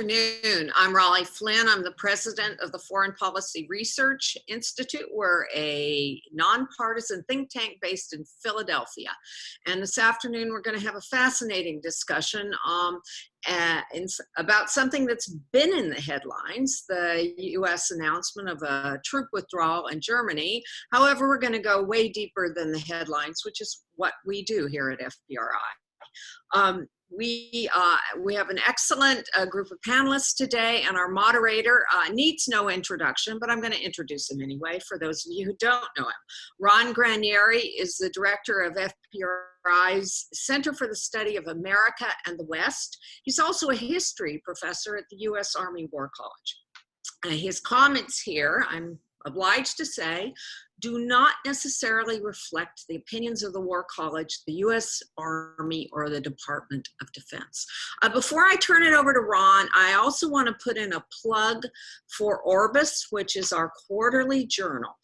Afternoon. I'm Raleigh Flynn. I'm the president of the Foreign Policy Research Institute. We're a nonpartisan think tank based in Philadelphia. And this afternoon, we're going to have a fascinating discussion about something that's been in the headlines, the U.S. announcement of a troop withdrawal in Germany. However, we're going to go way deeper than the headlines, which is what we do here at FPRI. We have an excellent group of panelists today, and our moderator needs no introduction, but I'm going to introduce him anyway for those of you who don't know him. Ron Granieri is the director of FPRI's Center for the Study of America and the West. He's also a history professor at the U.S. Army War College. His comments here, I'm obliged to say, do not necessarily reflect the opinions of the War College, the U.S. Army, or the Department of Defense. Before I turn it over to Ron, I also want to put in a plug for Orbis, which is our quarterly journal.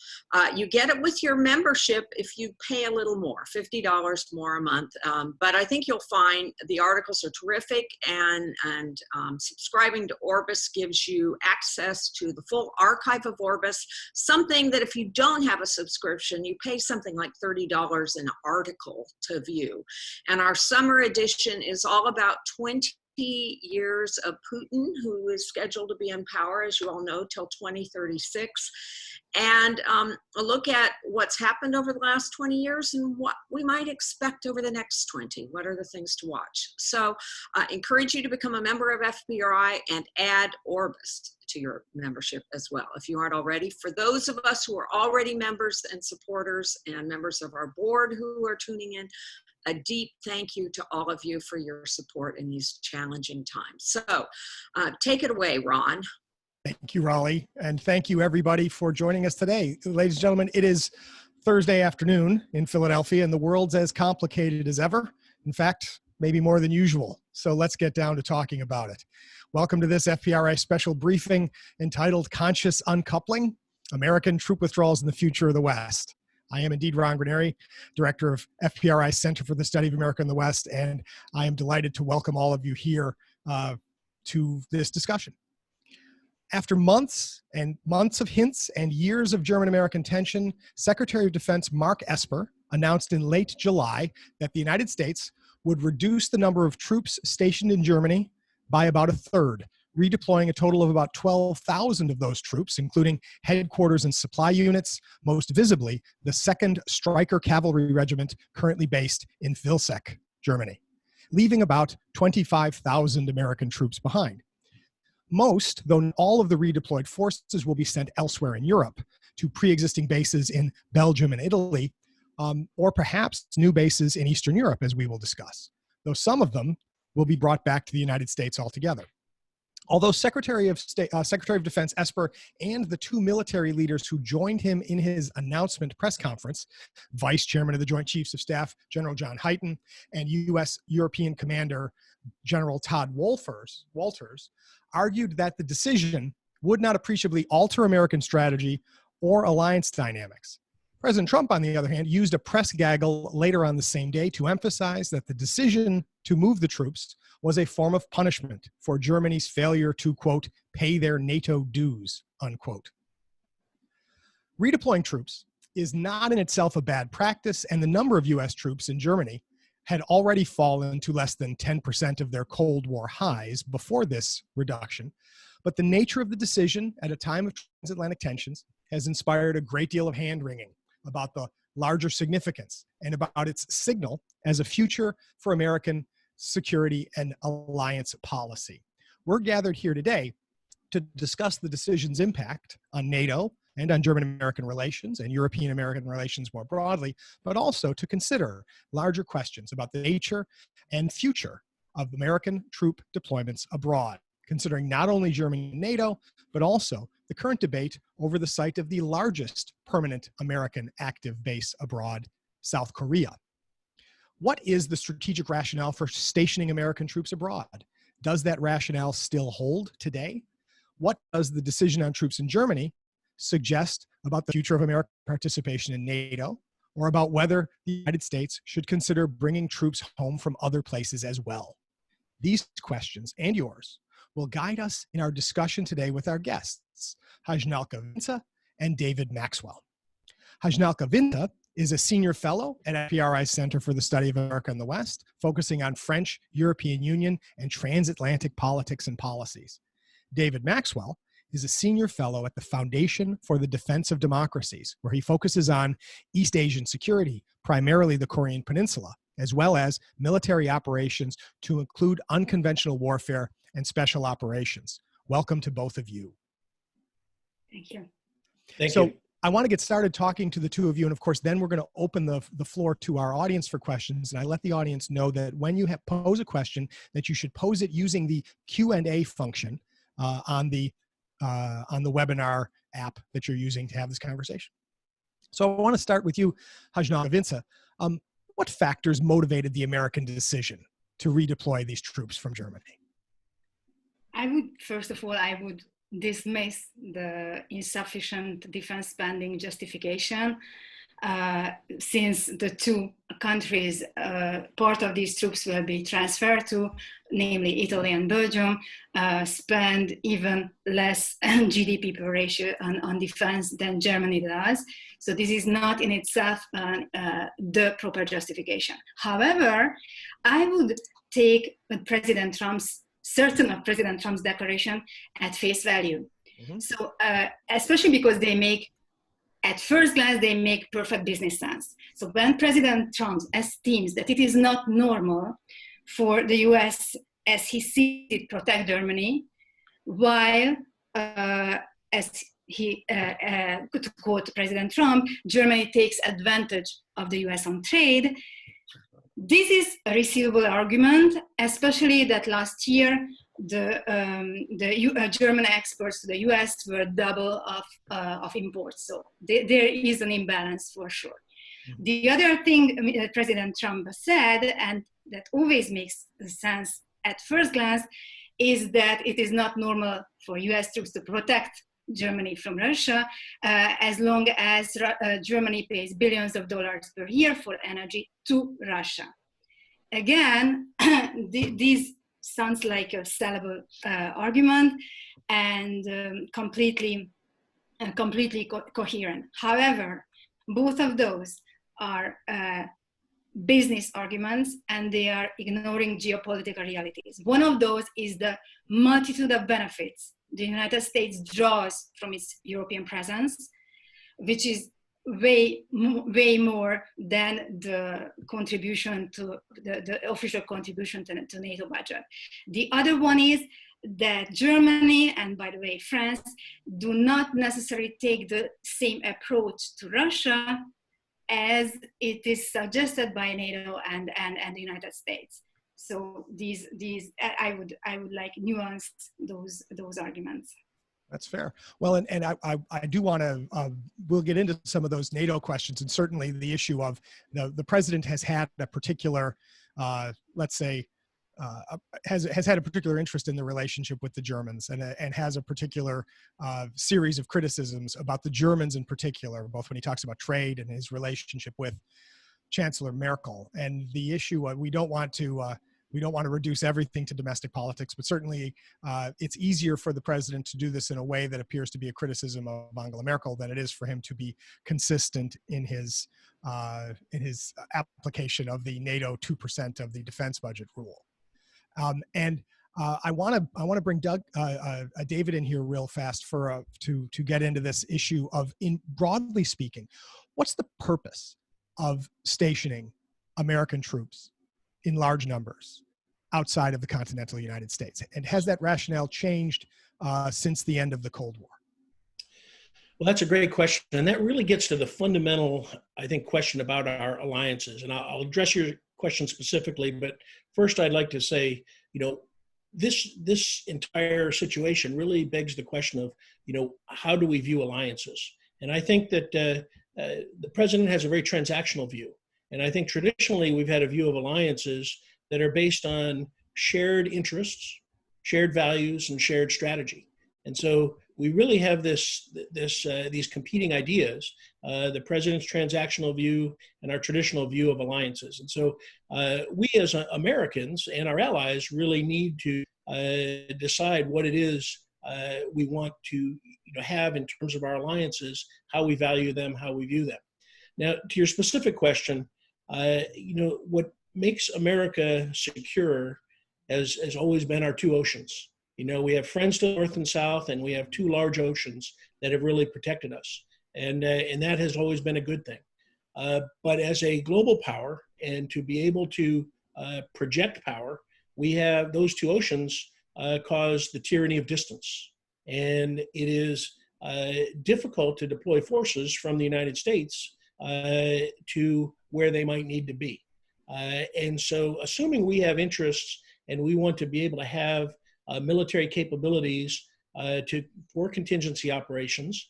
You get it with your membership if you pay a little more, $50 more a month. But I think you'll find the articles are terrific, and subscribing to Orbis gives you access to the full archive of Orbis, something that if you don't have a subscription, you pay something like $30 an article to view. And our summer edition is all about 20 years of Putin, who is scheduled to be in power, as you all know, till 2036. And a look at what's happened over the last 20 years and what we might expect over the next 20. What are the things to watch? So I encourage you to become a member of FPRI and add Orbis to your membership as well, if you aren't already. For those of us who are already members and supporters and members of our board who are tuning in, a deep thank you to all of you for your support in these challenging times. So take it away, Ron. Thank you, Raleigh, and thank you everybody for joining us today. Ladies and gentlemen, it is Thursday afternoon in Philadelphia, and the world's as complicated as ever. In fact, maybe more than usual. So let's get down to talking about it. Welcome to this FPRI special briefing entitled Conscious Uncoupling, American Troop Withdrawals in the Future of the West. I am indeed Ron Granieri, director of FPRI Center for the Study of America and the West, and I am delighted to welcome all of you here to this discussion. After months and months of hints and years of German-American tension, Secretary of Defense Mark Esper announced in late July that the United States would reduce the number of troops stationed in Germany by about a third, redeploying a total of about 12,000 of those troops, including headquarters and supply units, most visibly the 2nd Stryker Cavalry Regiment currently based in Vilseck, Germany, leaving about 25,000 American troops behind. Most, though not all of the redeployed forces will be sent elsewhere in Europe to pre-existing bases in Belgium and Italy, or perhaps new bases in Eastern Europe, as we will discuss, though some of them will be brought back to the United States altogether. Although Secretary of Defense Esper and the two military leaders who joined him in his announcement press conference, Vice Chairman of the Joint Chiefs of Staff, General John Hyten, and U.S. European Commander General Todd Walters, argued that the decision would not appreciably alter American strategy or alliance dynamics. President Trump, on the other hand, used a press gaggle later on the same day to emphasize that the decision to move the troops was a form of punishment for Germany's failure to, quote, pay their NATO dues, unquote. Redeploying troops is not in itself a bad practice, and the number of U.S. troops in Germany had already fallen to less than 10% of their Cold War highs before this reduction. But the nature of the decision at a time of transatlantic tensions has inspired a great deal of hand-wringing about the larger significance and about its signal as a future for American security and alliance policy. We're gathered here today to discuss the decision's impact on NATO and on German-American relations and European-American relations more broadly, but also to consider larger questions about the nature and future of American troop deployments abroad, considering not only Germany and NATO, but also the current debate over the site of the largest permanent American active base abroad, South Korea. What is the strategic rationale for stationing American troops abroad? Does that rationale still hold today? What does the decision on troops in Germany suggest about the future of American participation in NATO, or about whether the United States should consider bringing troops home from other places as well? These questions, and yours, will guide us in our discussion today with our guests, Hajnalka Vinta and David Maxwell. Hajnalka Vinta is a senior fellow at FPRI Center for the Study of America and the West, focusing on French, European Union, and transatlantic politics and policies. David Maxwell is a senior fellow at the Foundation for the Defense of Democracies, where he focuses on East Asian security, primarily the Korean Peninsula, as well as military operations to include unconventional warfare and special operations. Welcome to both of you. Thank you. Thank you. I want to get started talking to the two of you, and of course, then we're going to open the floor to our audience for questions. And I let the audience know that when you pose a question, that you should pose it using the Q&A function on the webinar app that you're using to have this conversation. So I want to start with you, Hajnalka Vinta. What factors motivated the American decision to redeploy these troops from Germany? First of all, I would dismiss the insufficient defense spending justification, since the two countries, part of these troops will be transferred to, namely Italy and Belgium, spend even less GDP per ratio on defense than Germany does. So this is not in itself the proper justification. However, I would take certain of President Trump's declaration at face value. Mm-hmm. So especially because at first glance, they make perfect business sense. So when President Trump esteems that it is not normal for the US, as he sees it, protect Germany, while, as he, to quote President Trump, Germany takes advantage of the US on trade, this is a receivable argument, especially that last year the German exports to the US were double of imports. So there is an imbalance for sure. Mm-hmm. The other thing President Trump said, and that always makes sense at first glance, is that it is not normal for US troops to protect Germany from Russia, as long as Germany pays billions of dollars per year for energy to Russia. Again, this sounds like a sellable argument and completely coherent. However, both of those are business arguments, and they are ignoring geopolitical realities. One of those is the multitude of benefits the United States draws from its European presence, which is way more than the contribution to the official contribution to NATO budget. The other one is that Germany, and by the way, France, do not necessarily take the same approach to Russia as it is suggested by NATO and the United States. So I would like nuance those arguments. That's fair. Well, and I do want to, we'll get into some of those NATO questions, and certainly the issue of the president has had a particular, let's say, has had a particular interest in the relationship with the Germans, and has a particular series of criticisms about the Germans in particular, both when he talks about trade and his relationship with Chancellor Merkel. And the issue, we don't want to reduce everything to domestic politics, but certainly it's easier for the president to do this in a way that appears to be a criticism of Angela Merkel than it is for him to be consistent in his application of the NATO 2% of the defense budget rule. I want to bring David in here real fast to get into this issue of, in broadly speaking, what's the purpose of stationing American troops in large numbers outside of the continental United States? And has that rationale changed since the end of the Cold War? Well, that's a great question. And that really gets to the fundamental, I think, question about our alliances. And I'll address your question specifically, but first I'd like to say, this entire situation really begs the question of, how do we view alliances? And I think that the president has a very transactional view. And I think traditionally we've had a view of alliances that are based on shared interests, shared values, and shared strategy. And so we really have these competing ideas, the president's transactional view and our traditional view of alliances. And so we as Americans and our allies really need to decide what it is we want to have in terms of our alliances, how we value them, how we view them. Now, to your specific question, what makes America secure has always been our two oceans. We have friends to the north and south, and we have two large oceans that have really protected us. And that has always been a good thing. But as a global power, and to be able to project power, we have those two oceans cause the tyranny of distance. And it is difficult to deploy forces from the United States to where they might need to be. And so assuming we have interests and we want to be able to have military capabilities for contingency operations,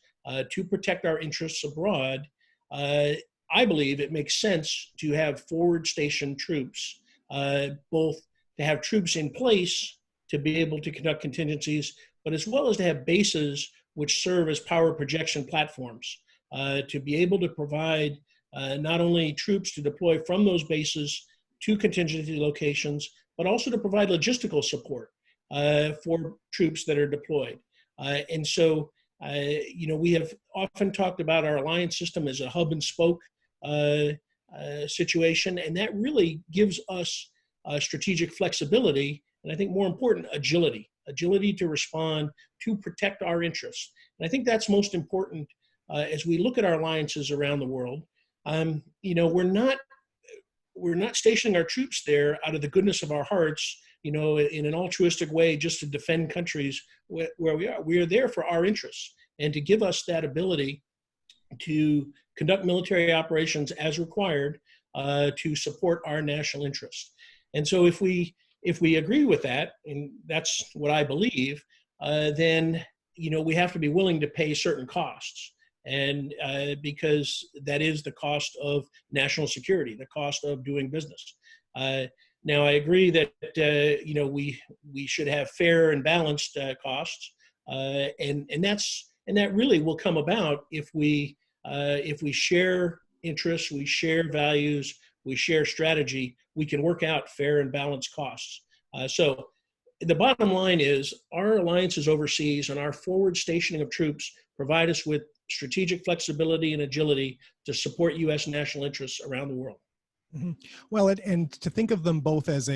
to protect our interests abroad, I believe it makes sense to have forward stationed troops, both to have troops in place to be able to conduct contingencies, but as well as to have bases which serve as power projection platforms, to be able to provide not only troops to deploy from those bases to contingency locations, but also to provide logistical support for troops that are deployed. And so, we have often talked about our alliance system as a hub and spoke situation, and that really gives us strategic flexibility, and I think more important, agility to respond, to protect our interests. And I think that's most important as we look at our alliances around the world. We're not stationing our troops there out of the goodness of our hearts, in an altruistic way just to defend countries where we are. We are there for our interests and to give us that ability to conduct military operations as required to support our national interests. And so if we agree with that, and that's what I believe, then we have to be willing to pay certain costs. And because that is the cost of national security, the cost of doing business. Now, I agree that we should have fair and balanced costs, and that really will come about if we share interests, we share values, we share strategy. We can work out fair and balanced costs. So the bottom line is our alliances overseas and our forward stationing of troops provide us with strategic flexibility and agility to support U.S. national interests around the world. Mm-hmm. Well, and to think of them both as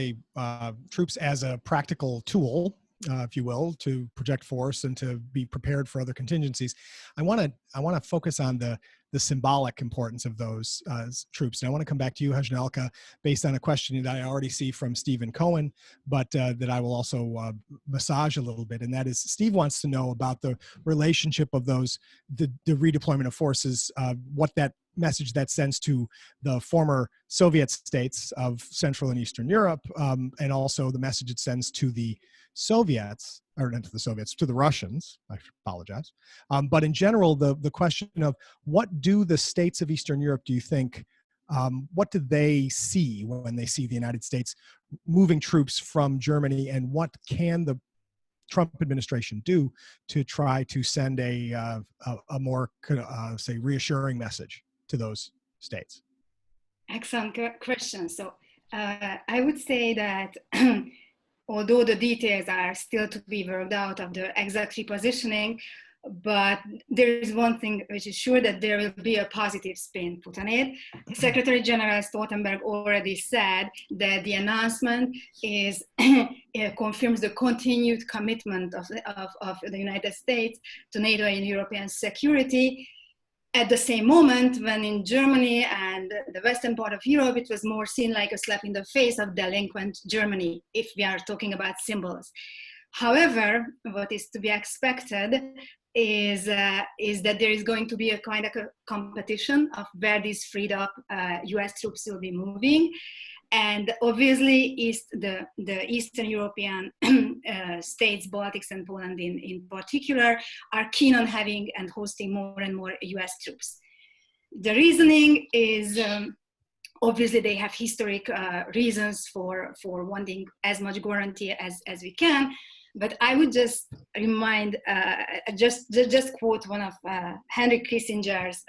troops as a practical tool, if you will, to project force and to be prepared for other contingencies. I want to focus on the symbolic importance of those troops. And I want to come back to you, Hajnalka, based on a question that I already see from Stephen Cohen, but that I will also massage a little bit. And that is, Steve wants to know about the relationship of the redeployment of forces, what that message that sends to the former Soviet states of Central and Eastern Europe, and also the message it sends to the Soviets, or not to the Soviets, to the Russians, I apologize. But in general, the question of what do the states of Eastern Europe, do you think, what do they see when they see the United States moving troops from Germany, and what can the Trump administration do to try to send a more, say, reassuring message to those states? Excellent question. So I would say that although the details are still to be worked out of the exact repositioning, but there is one thing which is sure, that there will be a positive spin put on it. Secretary General Stoltenberg already said that the announcement confirms the continued commitment of the United States to NATO and European security. At the same moment, when in Germany and the western part of Europe, it was more seen like a slap in the face of delinquent Germany, if we are talking about symbols. However, what is to be expected is that there is going to be a kind of a competition of where these freed up US troops will be moving. And obviously, the Eastern European states, Baltics and Poland in particular, are keen on having and hosting more and more US troops. The reasoning is, obviously, they have historic reasons for wanting as much guarantee as we can. But I would just remind, just quote one of Henry Kissinger's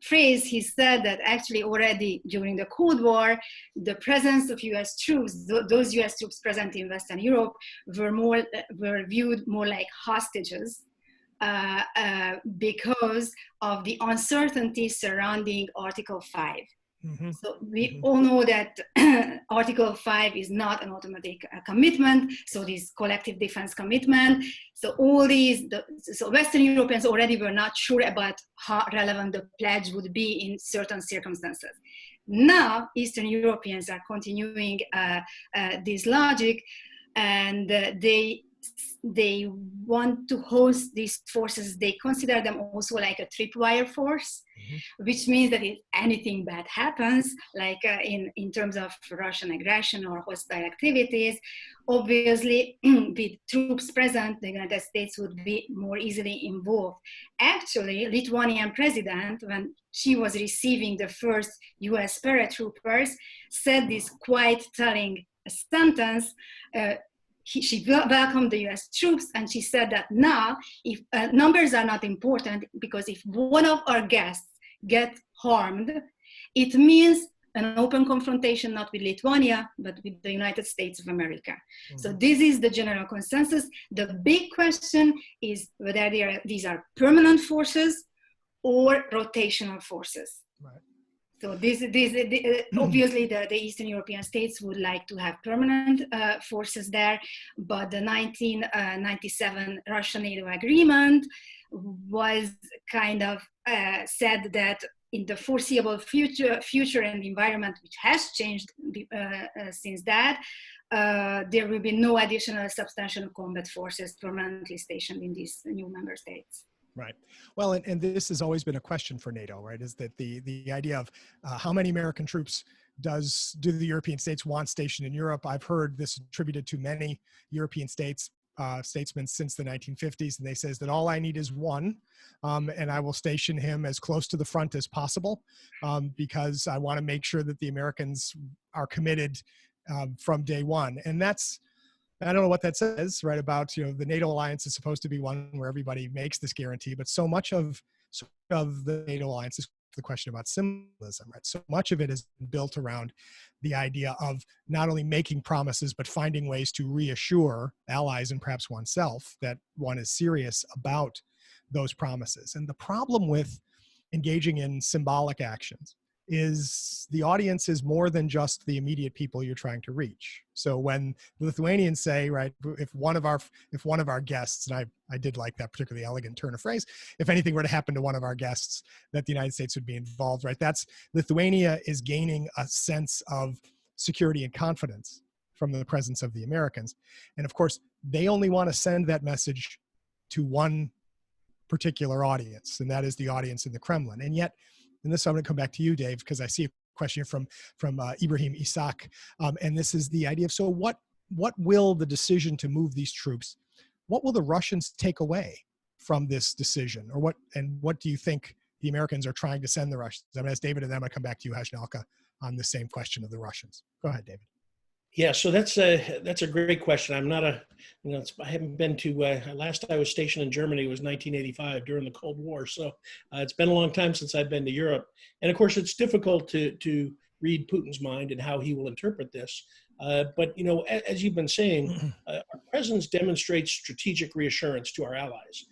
phrase. He said that actually already during the Cold War, the presence of US troops, those US troops present in Western Europe, were viewed more like hostages because of the uncertainty surrounding Article 5. Mm-hmm. So we all know that Article 5 is not an automatic commitment, so this collective defense commitment. So all these, so Western Europeans already were not sure about how relevant the pledge would be in certain circumstances. Now, Eastern Europeans are continuing this logic, and they want to host these forces. They consider them also like a tripwire force, mm-hmm. which means that if anything bad happens, like in terms of Russian aggression or hostile activities, obviously with troops present, the United States would be more easily involved. Actually, Lithuanian president, when she was receiving the first US paratroopers, said this quite telling sentence. She welcomed the US troops, and she said that now, if numbers are not important, because if one of our guests get harmed, it means an open confrontation, not with Lithuania, but with the United States of America. Mm-hmm. So this is the general consensus. The big question is whether these are permanent forces or rotational forces. Right. So obviously the Eastern European states would like to have permanent forces there, but the 1997 Russia-NATO agreement was kind of said that in the foreseeable future and environment, which has changed since that, there will be no additional substantial combat forces permanently stationed in these new member states. Right. Well, and this has always been a question for NATO, right? Is that the idea of how many American troops do the European states want stationed in Europe? I've heard this attributed to many European statesmen since the 1950s, and they says that all I need is one, and I will station him as close to the front as possible, because I want to make sure that the Americans are committed from day one. And I don't know what that says, right, about, the NATO alliance is supposed to be one where everybody makes this guarantee, but so much of the NATO alliance is the question about symbolism, right? So much of it is built around the idea of not only making promises, but finding ways to reassure allies and perhaps oneself that one is serious about those promises. And the problem with engaging in symbolic actions is the audience is more than just the immediate people you're trying to reach. So when the Lithuanians say, right, if one of our guests, and I did like that particularly elegant turn of phrase, if anything were to happen to one of our guests, that the United States would be involved, right? That's Lithuania is gaining a sense of security and confidence from the presence of the Americans. And of course, they only want to send that message to one particular audience, and that is the audience in the Kremlin. And yet, and this I'm going to come back to you, Dave, because I see a question from Ibrahim Isaac, and this is the idea of, so what will the decision to move these troops, what will the Russians take away from this decision, or what do you think the Americans are trying to send the Russians? I'm going to ask David, and then I'm going to come back to you, Hashnalka, on the same question of the Russians. Go ahead, David. Yeah, so that's a great question. I'm not I haven't been to, last I was stationed in Germany was 1985 during the Cold War. So it's been a long time since I've been to Europe. And of course, it's difficult to read Putin's mind and how he will interpret this. But, as you've been saying, our presence demonstrates strategic reassurance to our allies,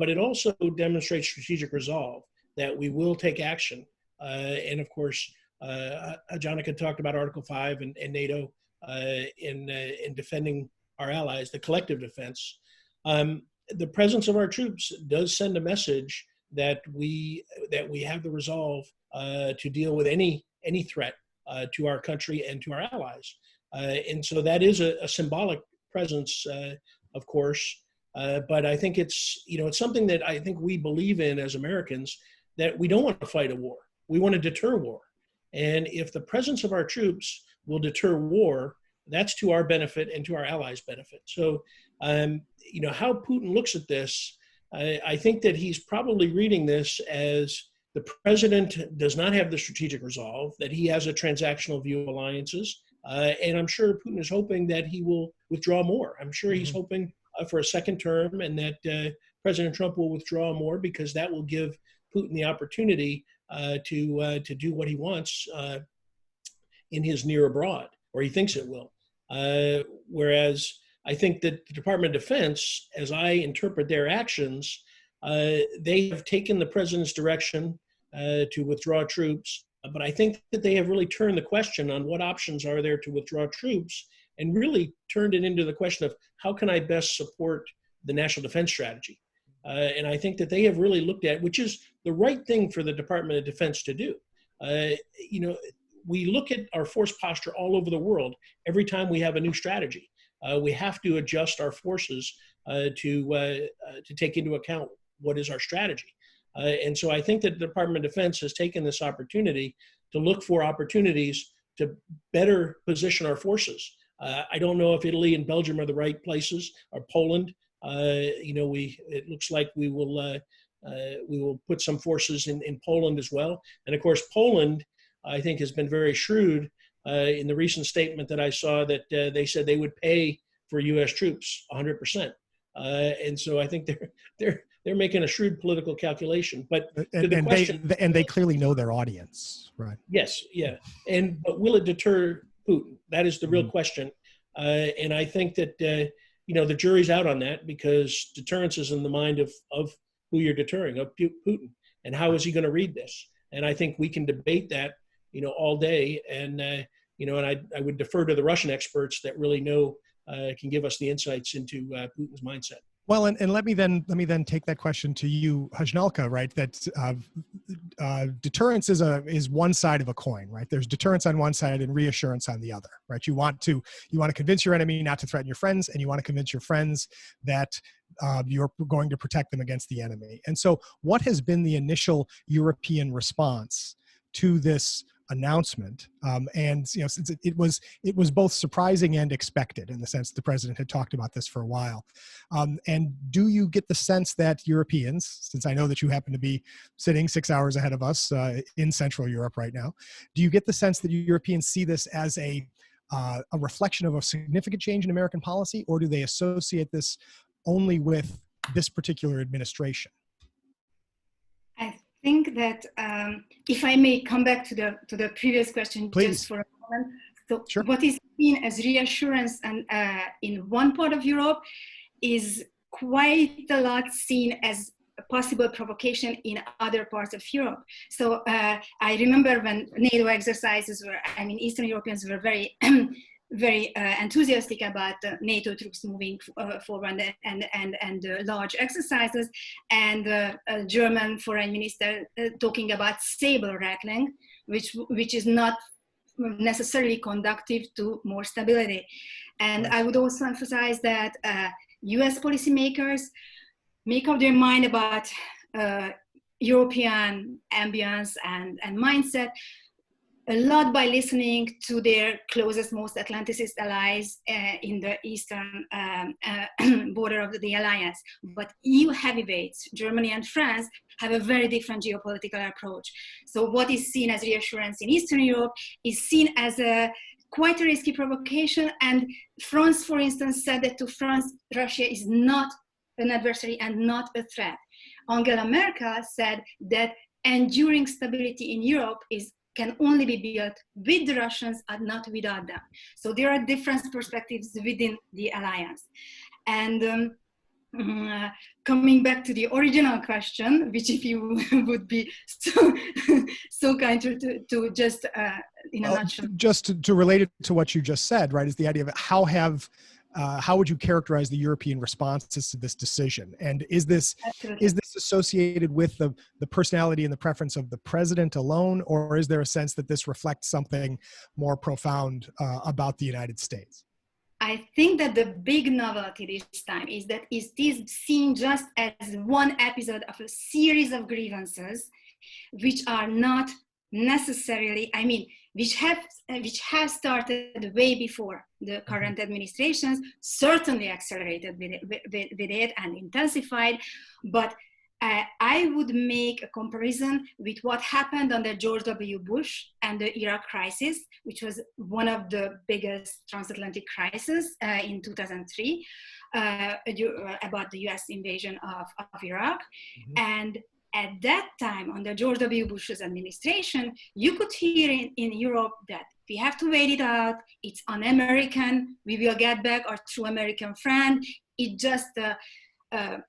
but it also demonstrates strategic resolve that we will take action. And of course, Jonica talked about Article 5 and NATO. In defending our allies, the collective defense. The presence of our troops does send a message that we have the resolve to deal with any threat to our country and to our allies. And so that is a symbolic presence, of course. But I think it's something that I think we believe in as Americans, that we don't want to fight a war. We want to deter war. And if the presence of our troops will deter war, that's to our benefit and to our allies' benefit. So, how Putin looks at this, I think that he's probably reading this as the president does not have the strategic resolve, that he has a transactional view of alliances. And I'm sure Putin is hoping that he will withdraw more. I'm sure he's hoping for a second term, and that President Trump will withdraw more because that will give Putin the opportunity to do what he wants in his near abroad, or he thinks it will. Whereas I think that the Department of Defense, as I interpret their actions, they have taken the president's direction to withdraw troops, but I think that they have really turned the question on what options are there to withdraw troops and really turned it into the question of how can I best support the national defense strategy? And I think that they have really looked at, which is the right thing for the Department of Defense to do. We look at our force posture all over the world every time we have a new strategy. We have to adjust our forces to take into account what is our strategy. And so I think that the Department of Defense has taken this opportunity to look for opportunities to better position our forces. I don't know if Italy and Belgium are the right places, or Poland. It looks like we will put some forces in Poland as well. And of course, Poland, I think, has been very shrewd in the recent statement that I saw that they said they would pay for U.S. troops 100%. And so I think they're making a shrewd political calculation. But they clearly know their audience, right? Yes, yeah. But will it deter Putin? That is the real question. And I think that the jury's out on that, because deterrence is in the mind of who you're deterring, of Putin, and how is he going to read this? And I think we can debate that, all day. And I would defer to the Russian experts that really know, can give us the insights into Putin's mindset. Well, and let me then take that question to you, Hajnalka, right? That deterrence is one side of a coin, right? There's deterrence on one side and reassurance on the other, right? You want to convince your enemy not to threaten your friends, and you want to convince your friends that you're going to protect them against the enemy. And so, what has been the initial European response to this announcement? Since it was both surprising and expected, in the sense the president had talked about this for a while. And do you get the sense that Europeans, since I know that you happen to be sitting 6 hours ahead of us in Central Europe right now, do you get the sense that Europeans see this as a reflection of a significant change in American policy, or do they associate this only with this particular administration? I think that if I may come back to the previous question, please, just for a moment. So sure. What is seen as reassurance and in one part of Europe is quite a lot seen as a possible provocation in other parts of Europe. So I remember when NATO exercises Eastern Europeans were very very enthusiastic about NATO troops moving forward and large exercises, and German foreign minister talking about saber rattling, which is not necessarily conducive to more stability. And I would also emphasize that US policymakers make up their mind about European ambience and mindset a lot by listening to their closest, most Atlanticist allies in the eastern border of the alliance. But EU heavyweights, Germany and France, have a very different geopolitical approach. So what is seen as reassurance in Eastern Europe is seen as quite a risky provocation. And France, for instance, said that to France, Russia is not an adversary and not a threat. Angela Merkel said that enduring stability in Europe can only be built with the Russians and not without them. So there are different perspectives within the alliance. And coming back to the original question, which if you would be so kind to just in a nutshell. Just to relate it to what you just said, right, is the idea of how would you characterize the European responses to this decision? And is this associated with the personality and the preference of the president alone, or is there a sense that this reflects something more profound about the United States? I think that the big novelty this time is that it is seen just as one episode of a series of grievances, which are not necessarily, which have started way before the current administrations, certainly accelerated with it and intensified, but I would make a comparison with what happened under George W. Bush and the Iraq crisis, which was one of the biggest transatlantic crises in 2003 about the US invasion of Iraq. Mm-hmm. And at that time, under George W. Bush's administration, you could hear in Europe that we have to wait it out, it's un-American, we will get back our true American friend, it's just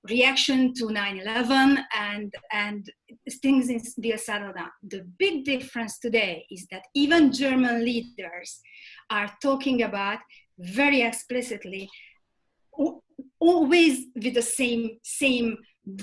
reaction to 9/11 and things will settle down. The big difference today is that even German leaders are talking about very explicitly, always with the same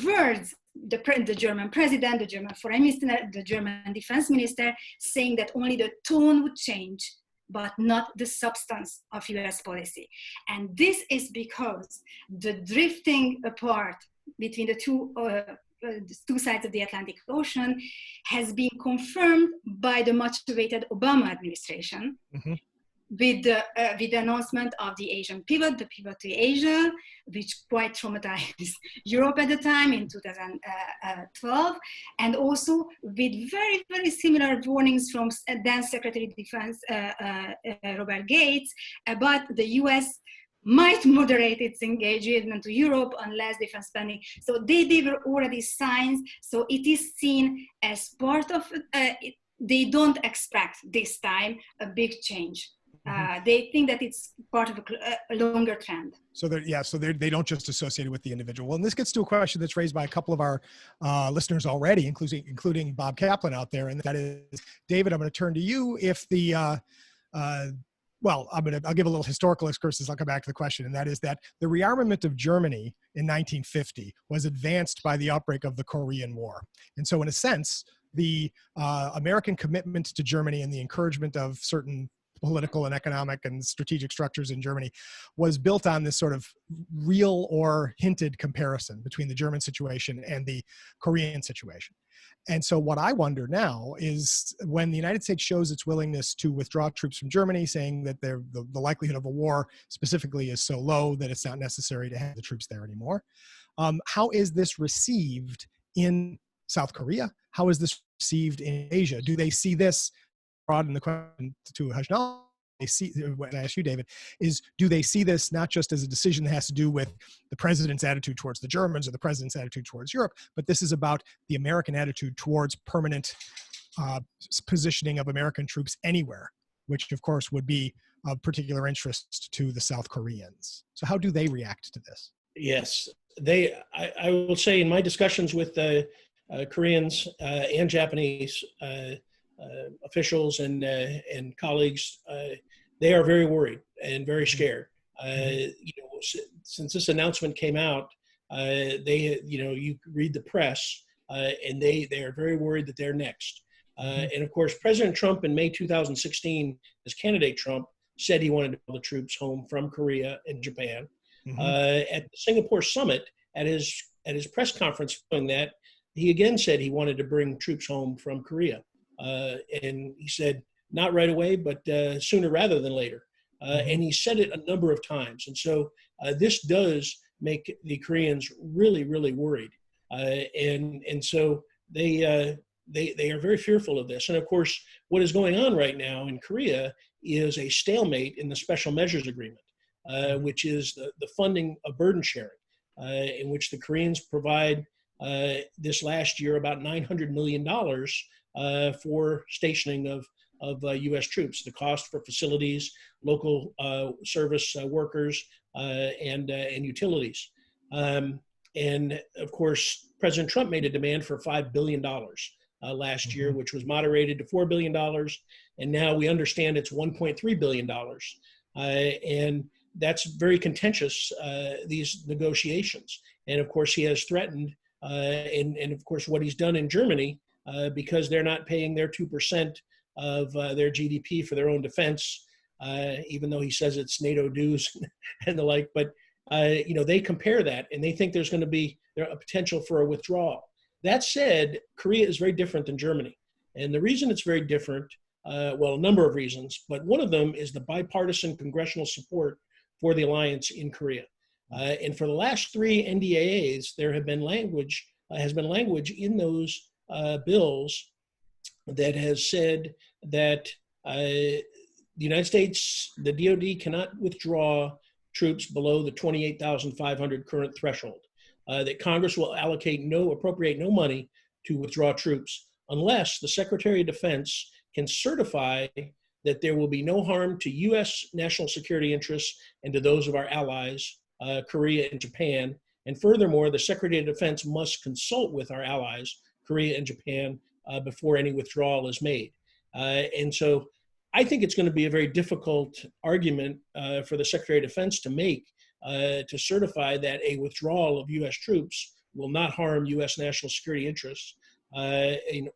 words, the German president, the German foreign minister, the German defense minister, saying that only the tone would change, but not the substance of US policy. And this is because the drifting apart between the two sides of the Atlantic Ocean has been confirmed by the much-awaited Obama administration. Mm-hmm. With the announcement of the Asian pivot, the pivot to Asia, which quite traumatized Europe at the time in 2012, and also with very, very similar warnings from then Secretary of Defense Robert Gates about the US might moderate its engagement to Europe on less defense spending. So they were already signs. So it is seen as part of, they don't expect this time a big change. They think that it's part of a longer trend. So they don't just associate it with the individual. Well, and this gets to a question that's raised by a couple of our listeners already, including Bob Kaplan out there, and that is, David, I'm going to turn to you. If the I'll give a little historical excursus. I'll come back to the question, and that is that the rearmament of Germany in 1950 was advanced by the outbreak of the Korean War, and so in a sense, the American commitment to Germany and the encouragement of certain political and economic and strategic structures in Germany was built on this sort of real or hinted comparison between the German situation and the Korean situation. And so what I wonder now is, when the United States shows its willingness to withdraw troops from Germany, saying that the likelihood of a war specifically is so low that it's not necessary to have the troops there anymore, how is this received in South Korea? How is this received in Asia? Do they see this? Broaden the question to Hajnal, when I ask you, David, is, do they see this not just as a decision that has to do with the president's attitude towards the Germans or the president's attitude towards Europe, but this is about the American attitude towards permanent positioning of American troops anywhere, which of course would be of particular interest to the South Koreans. So how do they react to this? Yes, I will say, in my discussions with Koreans and Japanese officials and colleagues, they are very worried and very scared. Since this announcement came out, you read the press, and they are very worried that they're next. And of course, President Trump in May 2016, as candidate Trump, said he wanted to pull the troops home from Korea and Japan. At the Singapore summit, at his press conference following that, he again said he wanted to bring troops home from Korea. And he said, not right away, but sooner rather than later. And he said it a number of times. And so this does make the Koreans really, really worried. And so they are very fearful of this. And of course, what is going on right now in Korea is a stalemate in the Special Measures Agreement, which is the funding of burden sharing, in which the Koreans provide this last year about $900 million for stationing of U.S. troops, the cost for facilities, local service workers, and utilities. And of course, President Trump made a demand for $5 billion last year, which was moderated to $4 billion. And now we understand it's $1.3 billion. And that's very contentious, these negotiations. And of course, he has threatened, and of course, what he's done in Germany, because they're not paying their 2% of their GDP for their own defense, even though he says it's NATO dues and the like. But they compare that, and they think there's going to be a potential for a withdrawal. That said, Korea is very different than Germany. And the reason it's very different, a number of reasons, but one of them is the bipartisan congressional support for the alliance in Korea. And for the last 3 NDAAs, there have been language has been language in those bills that has said that the United States, the DoD cannot withdraw troops below the 28,500 current threshold, that Congress will appropriate no money to withdraw troops unless the Secretary of Defense can certify that there will be no harm to U.S. national security interests and to those of our allies, Korea and Japan. And furthermore, the Secretary of Defense must consult with our allies, Korea and Japan, before any withdrawal is made. And so I think it's going to be a very difficult argument for the Secretary of Defense to make to certify that a withdrawal of U.S. troops will not harm U.S. national security interests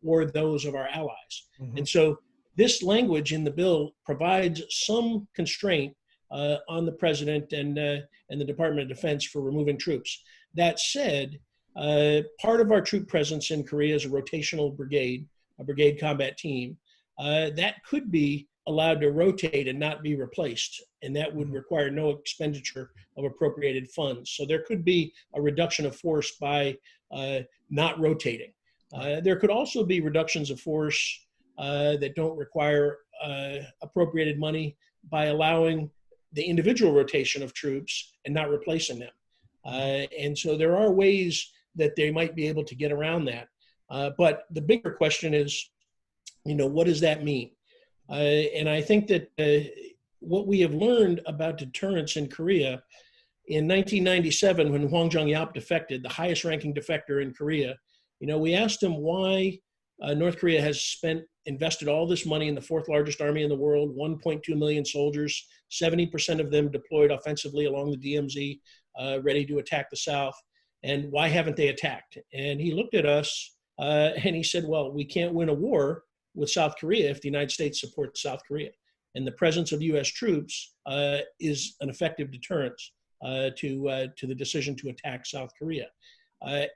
or those of our allies. Mm-hmm. And so this language in the bill provides some constraint on the President and the Department of Defense for removing troops. That said, part of our troop presence in Korea is a rotational brigade, a brigade combat team. That could be allowed to rotate and not be replaced, and that would require no expenditure of appropriated funds. So there could be a reduction of force by not rotating. There could also be reductions of force that don't require appropriated money by allowing the individual rotation of troops and not replacing them. And so there are ways that they might be able to get around that. But the bigger question is, what does that mean? And I think that what we have learned about deterrence in Korea, in 1997, when Hwang Jung-yap defected, the highest ranking defector in Korea, we asked him why North Korea has invested all this money in the fourth largest army in the world, 1.2 million soldiers, 70% of them deployed offensively along the DMZ, ready to attack the South. And why haven't they attacked? And he looked at us and he said, well, we can't win a war with South Korea if the United States supports South Korea. And the presence of U.S. troops is an effective deterrence to the decision to attack South Korea.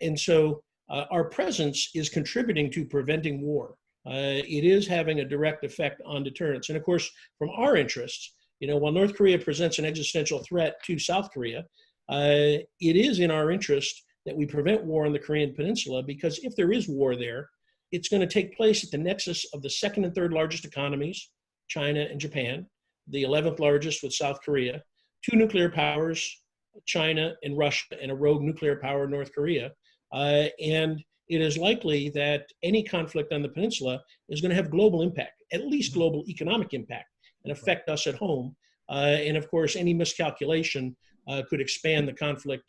And so our presence is contributing to preventing war. It is having a direct effect on deterrence. And of course, from our interests, while North Korea presents an existential threat to South Korea, it is in our interest that we prevent war on the Korean Peninsula, because if there is war there, it's going to take place at the nexus of the second and third largest economies, China and Japan, the 11th largest with South Korea, two nuclear powers, China and Russia, and a rogue nuclear power, North Korea. And it is likely that any conflict on the peninsula is going to have global impact, at least global economic impact, and affect us at home. And of course, any miscalculation could expand the conflict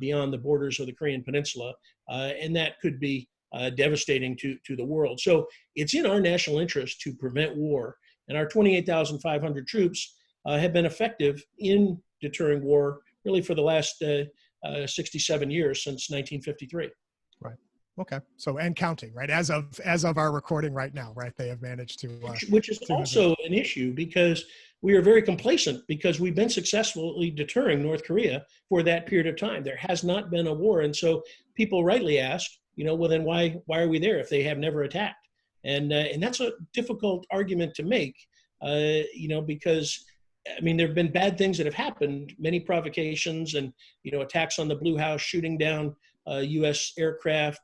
beyond the borders of the Korean Peninsula, and that could be devastating to the world. So it's in our national interest to prevent war, and our 28,500 troops have been effective in deterring war really for the last 67 years, since 1953. Right. Okay. So, and counting, right? As of our recording right now, right? They have managed to, which is also an issue, because we are very complacent, because we've been successfully deterring North Korea for that period of time. There has not been a war. And so people rightly ask, well, then why are we there if they have never attacked? And that's a difficult argument to make, because there have been bad things that have happened, many provocations and, attacks on the Blue House, shooting down U.S. aircraft,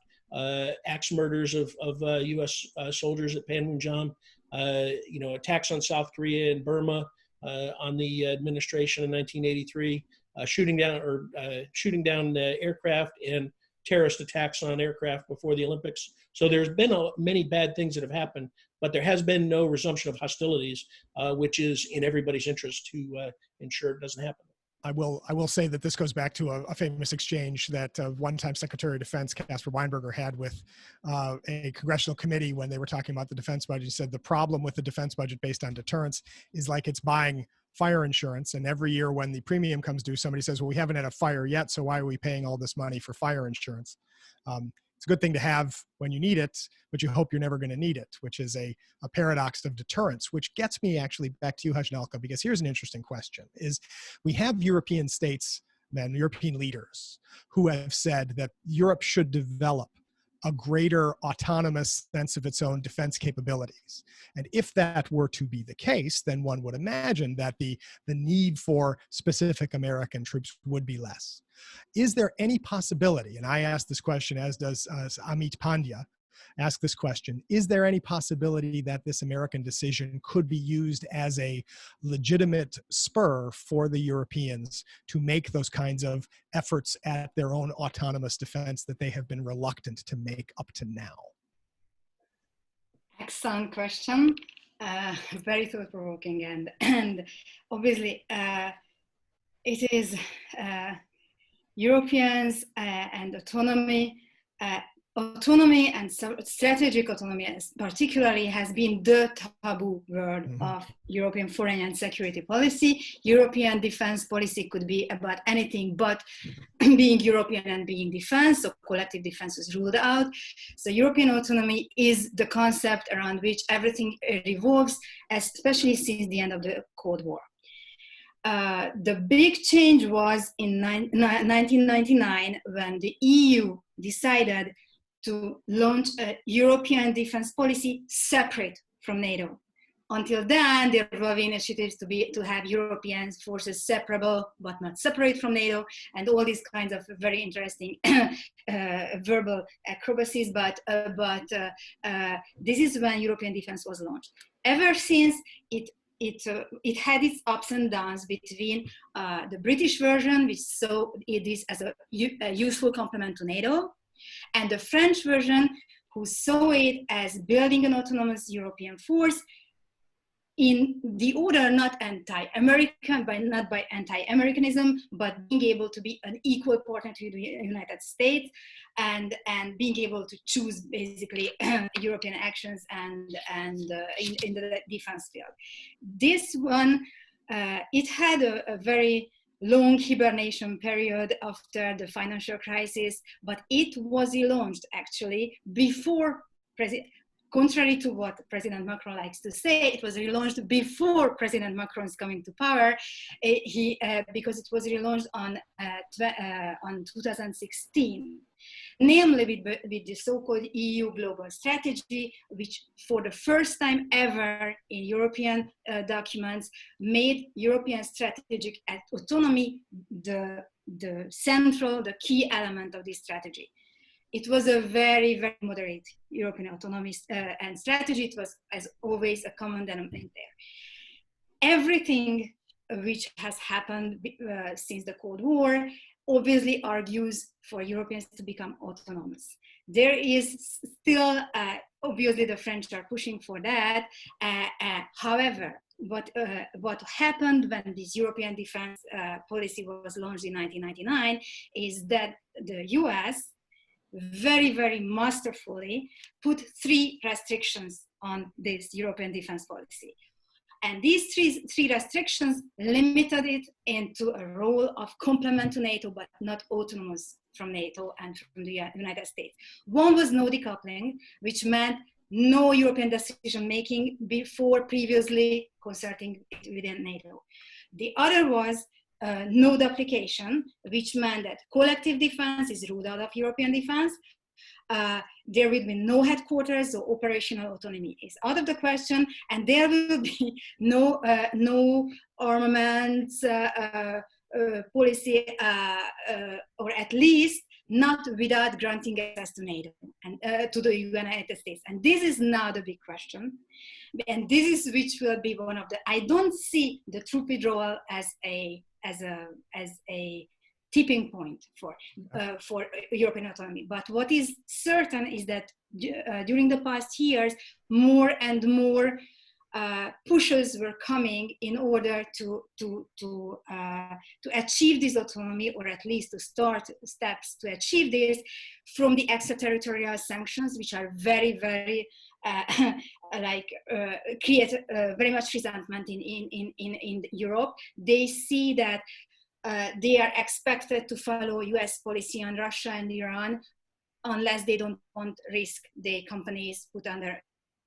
axe murders of U.S. soldiers at Panmunjom, attacks on South Korea and Burma on the administration in 1983, shooting down aircraft and terrorist attacks on aircraft before the Olympics. So there's been many bad things that have happened, but there has been no resumption of hostilities, which is in everybody's interest to ensure it doesn't happen. I will say that this goes back to a famous exchange that one-time Secretary of Defense Caspar Weinberger had with a congressional committee when they were talking about the defense budget. He said the problem with the defense budget based on deterrence is like it's buying fire insurance, and every year when the premium comes due, somebody says, well, we haven't had a fire yet, so why are we paying all this money for fire insurance? It's a good thing to have when you need it, but you hope you're never going to need it, which is a paradox of deterrence, which gets me actually back to you, Hajnalka, because here's an interesting question. Is we have European states and European leaders who have said that Europe should develop a greater autonomous sense of its own defense capabilities. And if that were to be the case, then one would imagine that the need for specific American troops would be less. Is there any possibility, and I ask this question as does Amit Pandya, ask this question, is there any possibility that this American decision could be used as a legitimate spur for the Europeans to make those kinds of efforts at their own autonomous defense that they have been reluctant to make up to now? Excellent question. Very thought-provoking, and obviously it is Europeans and autonomy. Autonomy and strategic autonomy particularly has been the taboo word of European foreign and security policy. European defense policy could be about anything but being European and being defense, so collective defense was ruled out. So European autonomy is the concept around which everything revolves, especially since the end of the Cold War. The big change was in 1999 when the EU decided to launch a European defense policy separate from NATO. Until then, there were initiatives to have European forces separable but not separate from NATO, and all these kinds of very interesting verbal acrobacies. But this is when European defense was launched. Ever since, it had its ups and downs between the British version, which saw this as a useful complement to NATO, and the French version, who saw it as building an autonomous European force in the order not anti-American, not by anti-Americanism, but being able to be an equal partner to the United States and being able to choose basically European actions and in the defense field. This one, it had a very long hibernation period after the financial crisis, but it was relaunched actually before contrary to what President Macron likes to say, it was relaunched before President Macron's coming to power, because it was relaunched on 2016, namely with the so-called EU global strategy, which for the first time ever in European documents made European strategic autonomy the key element of this strategy. It was a very, very moderate European autonomy and strategy. It was, as always, a common denominator there. Everything which has happened since the Cold War obviously argues for Europeans to become autonomous. There is still, obviously the French are pushing for that. However, what happened when this European defense policy was launched in 1999 is that the US very, very masterfully put 3 restrictions on this European defense policy. And these three restrictions limited it into a role of complement to NATO, but not autonomous from NATO and from the United States. One was no decoupling, which meant no European decision-making before previously concerting it within NATO. The other was no duplication, which meant that collective defense is ruled out of European defense. There will be no headquarters, so operational autonomy is out of the question, and there will be no armaments policy, or at least not without granting access to NATO and to the United States. And this is now the big question. And this is which will be one of the, I don't see the troop withdrawal as a tipping point for European autonomy. But what is certain is that during the past years, more and more pushes were coming in order to achieve this autonomy, or at least to start steps to achieve this, from the extraterritorial sanctions, which are very, very create very much resentment in Europe. They see that they are expected to follow US policy on Russia and Iran unless they don't want risk the companies put under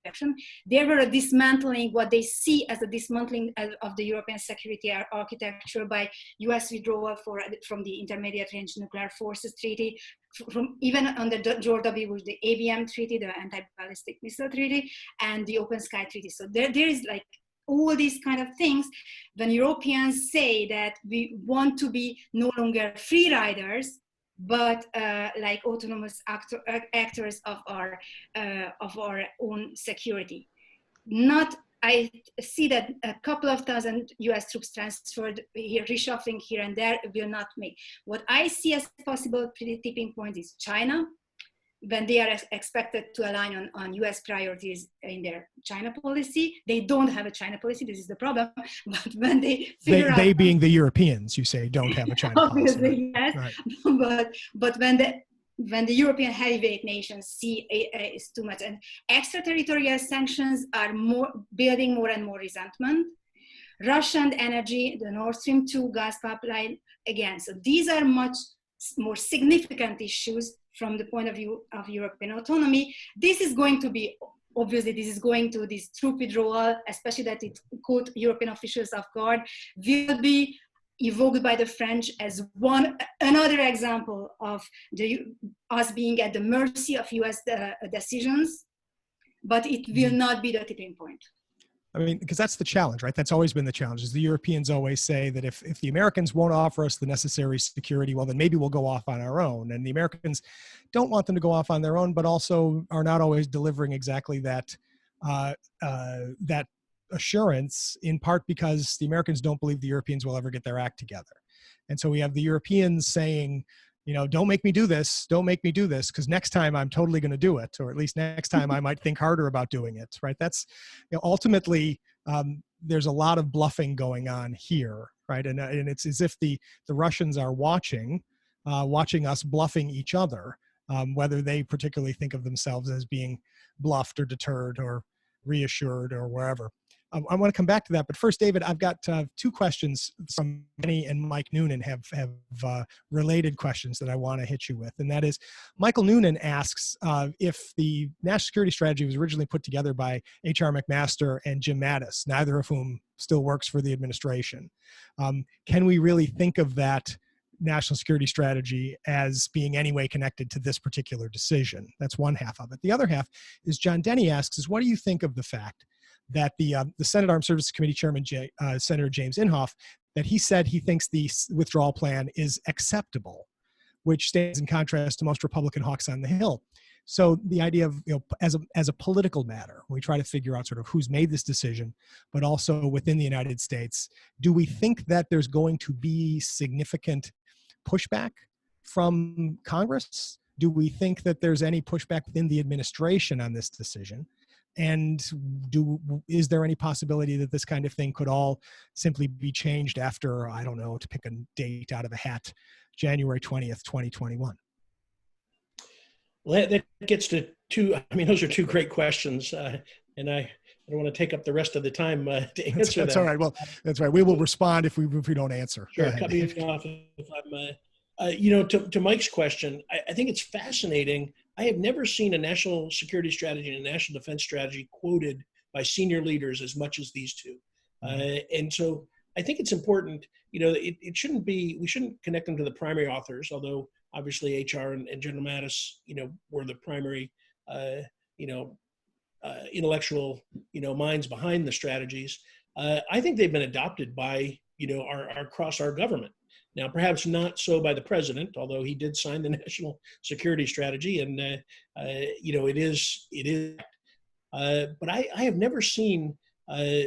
direction. There were a dismantling, what they see as a dismantling of the European security architecture by US withdrawal from the Intermediate Range Nuclear Forces Treaty, from even under George W. Bush, the ABM Treaty, the Anti-Ballistic Missile Treaty, and the Open Sky Treaty. So there is like all these kind of things. When Europeans say that we want to be no longer free riders, but like autonomous actors of our own security. I see that a couple of thousand US troops transferred here, reshuffling here and there will not make. What I see as possible tipping point is China, when they are expected to align on US priorities in their China policy. They don't have a China policy, this is the problem, but when they figure out— They being the Europeans, you say, don't have a China policy. Obviously, yes, right. but when the European heavyweight nations see it's too much, and extraterritorial sanctions are building more and more resentment. Russian energy, the Nord Stream 2 gas pipeline, again, so these are much more significant issues from the point of view of European autonomy. This is going to be, obviously, this troop withdrawal, especially that it caught European officials off guard, will be evoked by the French as another example of us being at the mercy of US decisions, but it will not be the tipping point. I mean, because that's the challenge, right? That's always been the challenge, is the Europeans always say that if the Americans won't offer us the necessary security, well, then maybe we'll go off on our own. And the Americans don't want them to go off on their own, but also are not always delivering exactly that that assurance, in part because the Americans don't believe the Europeans will ever get their act together. And so we have the Europeans saying, don't make me do this, because next time I'm totally going to do it, or at least next time I might think harder about doing it, right? That's, ultimately, there's a lot of bluffing going on here, right? And it's as if the Russians are watching us bluffing each other, whether they particularly think of themselves as being bluffed or deterred or reassured or wherever. I want to come back to that, but first, David, I've got two questions from Benny and Mike Noonan have related questions that I want to hit you with, and that is, Michael Noonan asks if the national security strategy was originally put together by H.R. McMaster and Jim Mattis, neither of whom still works for the administration. Can we really think of that national security strategy as being any way connected to this particular decision? That's one half of it. The other half is John Denny asks is, what do you think of the fact that the Senate Armed Services Committee Chairman, Senator James Inhofe, that he said he thinks the withdrawal plan is acceptable, which stands in contrast to most Republican hawks on the Hill. So the idea of, as a political matter, we try to figure out sort of who's made this decision, but also within the United States, do we think that there's going to be significant pushback from Congress? Do we think that there's any pushback within the administration on this decision? And is there any possibility that this kind of thing could all simply be changed after, I don't know, to pick a date out of a hat, January 20th, 2021? Well, that gets to those are two great questions. And I don't want to take up the rest of the time to answer that's them. all right. Well, that's right. We will respond if we don't answer. Sure. Cut me off if I'm, to Mike's question, I think it's fascinating. I have never seen a national security strategy and a national defense strategy quoted by senior leaders as much as these two. And so I think it's important, it shouldn't be, we shouldn't connect them to the primary authors, although obviously HR and General Mattis, were the primary, intellectual, minds behind the strategies. I think they've been adopted by, across our government. Now, perhaps not so by the president, although he did sign the national security strategy, and it is. But I have never seen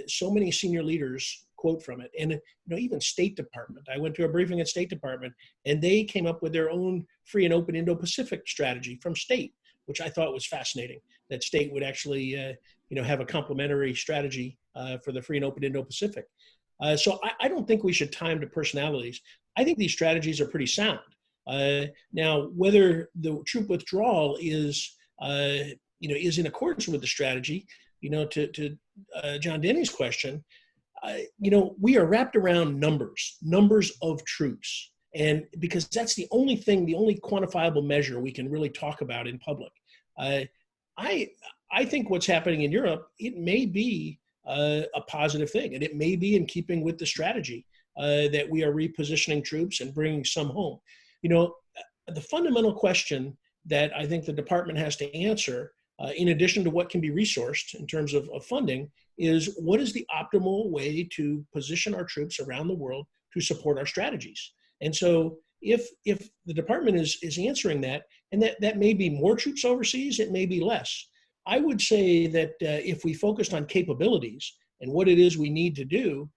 so many senior leaders quote from it, and even State Department. I went to a briefing at State Department, and they came up with their own free and open Indo-Pacific strategy from State, which I thought was fascinating. That State would actually, have a complementary strategy for the free and open Indo-Pacific. So I don't think we should time to personalities. I think these strategies are pretty sound. Now, whether the troop withdrawal is in accordance with the strategy, to John Denny's question, we are wrapped around numbers of troops, and because that's the only quantifiable measure we can really talk about in public. I think what's happening in Europe, it may be a positive thing, and it may be in keeping with the strategy that we are repositioning troops and bringing some home. You know, the fundamental question that I think the department has to answer, in addition to what can be resourced in terms of funding, is what is the optimal way to position our troops around the world to support our strategies? And so if the department is answering that, and that may be more troops overseas, it may be less. I would say that if we focused on capabilities and what it is we need to do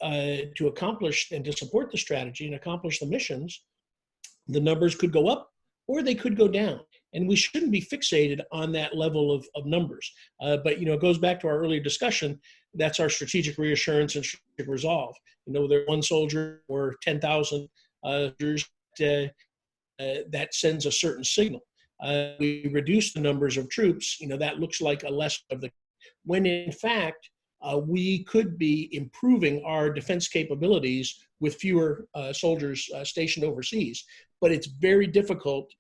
to accomplish and to support the strategy and accomplish the missions, the numbers could go up or they could go down. And we shouldn't be fixated on that level of numbers. But, you know, it goes back to our earlier discussion. That's our strategic reassurance and strategic resolve. You know, there's one soldier or 10,000 soldiers, that sends a certain signal. We reduce the numbers of troops, you know, that looks like a less of the, when in fact, we could be improving our defense capabilities with fewer soldiers stationed overseas. But it's very difficult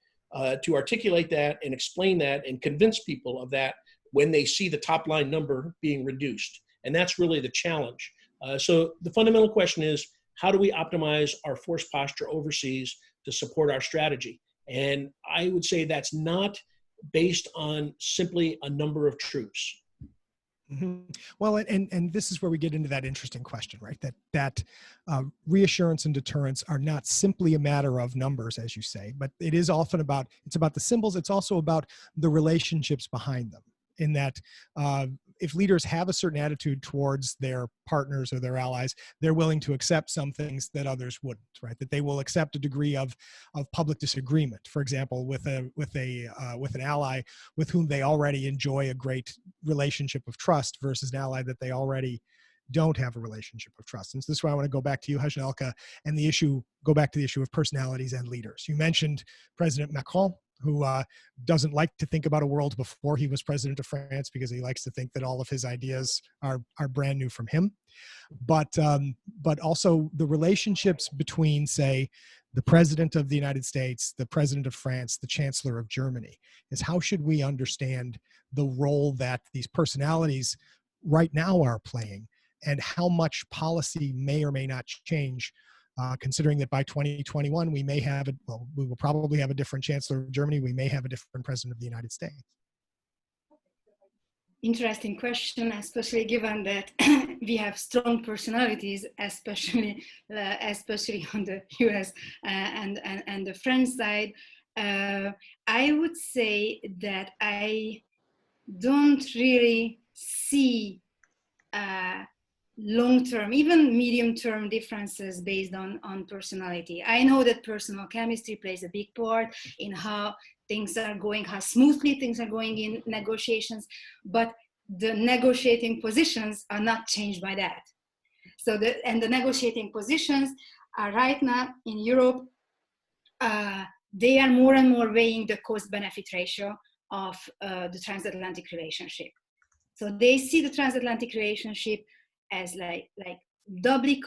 to articulate that and explain that and convince people of that when they see the top line number being reduced. And that's really the challenge. So the fundamental question is, how do we optimize our force posture overseas to support our strategy? And I would say that's not based on simply a number of troops. Mm-hmm. Well, and this is where we get into that interesting question, right? That reassurance and deterrence are not simply a matter of numbers, as you say, but it is often about, it's about the symbols. It's also about the relationships behind them, in that if leaders have a certain attitude towards their partners or their allies, they're willing to accept some things that others wouldn't, right? That they will accept a degree of public disagreement, for example, with an ally with whom they already enjoy a great relationship of trust versus an ally that they already don't have a relationship of trust. And so this is why I want to go back to you, Hajnalka, and go back to the issue of personalities and leaders. You mentioned President Macron, who doesn't like to think about a world before he was president of France, because he likes to think that all of his ideas are brand new from him. But also the relationships between, say, the president of the United States, the president of France, the chancellor of Germany, is how should we understand the role that these personalities right now are playing, and how much policy may or may not change, considering that by 2021, we will probably have a different chancellor of Germany. We may have a different president of the United States. Interesting question, especially given that we have strong personalities, especially on the US and the French side. I would say that I don't really see long-term, even medium-term differences based on personality. I know that personal chemistry plays a big part in how things are going, how smoothly things are going in negotiations, but the negotiating positions are not changed by that. So the negotiating positions are right now in Europe, they are more and more weighing the cost-benefit ratio of the transatlantic relationship. So they see the transatlantic relationship as like doubly,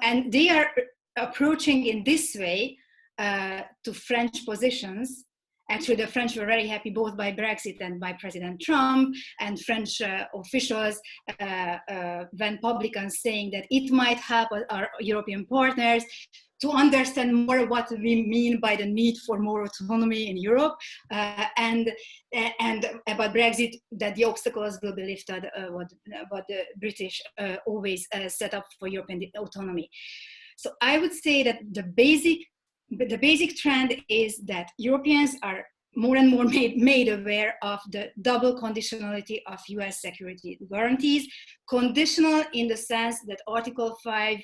and they are approaching in this way to French positions. Actually, the French were very happy both by Brexit and by President Trump, and French officials went public on saying that it might help our European partners to understand more what we mean by the need for more autonomy in Europe, and about Brexit, that the obstacles will be lifted, what the British always set up for European autonomy. So I would say that the basic trend is that Europeans are more and more made aware of the double conditionality of US security guarantees. Conditional in the sense that Article 5